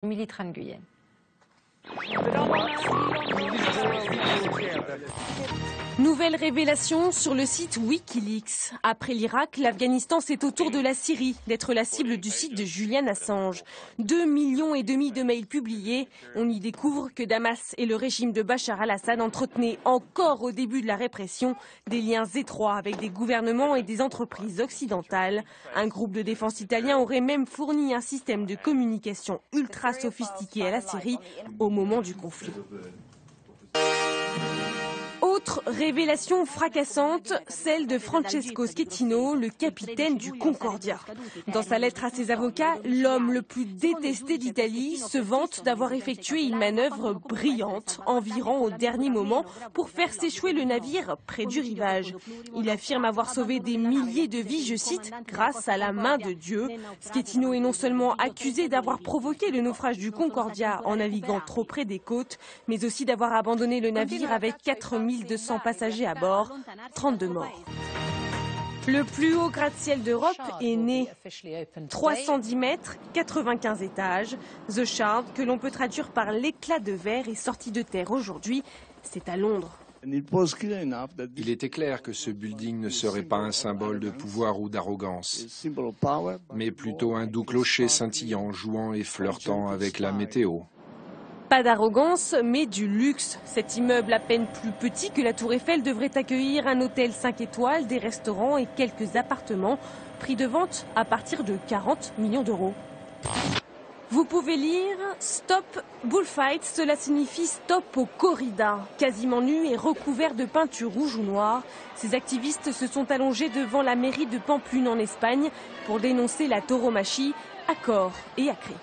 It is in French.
Militran Nguyen. Nouvelle révélation sur le site Wikileaks. Après l'Irak, l'Afghanistan, c'est au tour de la Syrie d'être la cible du site de Julian Assange. 2,5 millions de mails publiés. On y découvre que Damas et le régime de Bachar al-Assad entretenaient encore au début de la répression des liens étroits avec des gouvernements et des entreprises occidentales. Un groupe de défense italien aurait même fourni un système de communication ultra sophistiqué à la Syrie au moment du conflit. Autre révélation fracassante, celle de Francesco Schettino, le capitaine du Concordia. Dans sa lettre à ses avocats, l'homme le plus détesté d'Italie se vante d'avoir effectué une manœuvre brillante, environ au dernier moment, pour faire s'échouer le navire près du rivage. Il affirme avoir sauvé des milliers de vies, je cite, grâce à la main de Dieu. Schettino est non seulement accusé d'avoir provoqué le naufrage du Concordia en naviguant trop près des côtes, mais aussi d'avoir abandonné le navire avec 4200 passagers à bord, 32 morts. Le plus haut gratte-ciel d'Europe est né. 310 mètres, 95 étages. The Shard, que l'on peut traduire par l'éclat de verre, est sorti de terre aujourd'hui. C'est à Londres. Il était clair que ce building ne serait pas un symbole de pouvoir ou d'arrogance, mais plutôt un doux clocher scintillant, jouant et flirtant avec la météo. Pas d'arrogance, mais du luxe. Cet immeuble à peine plus petit que la Tour Eiffel devrait accueillir un hôtel 5 étoiles, des restaurants et quelques appartements. Prix de vente à partir de 40 millions d'euros. Vous pouvez lire « Stop Bullfight », cela signifie « Stop aux corridas ». Quasiment nus et recouverts de peinture rouge ou noire, ces activistes se sont allongés devant la mairie de Pampelune en Espagne pour dénoncer la tauromachie à corps et à cri.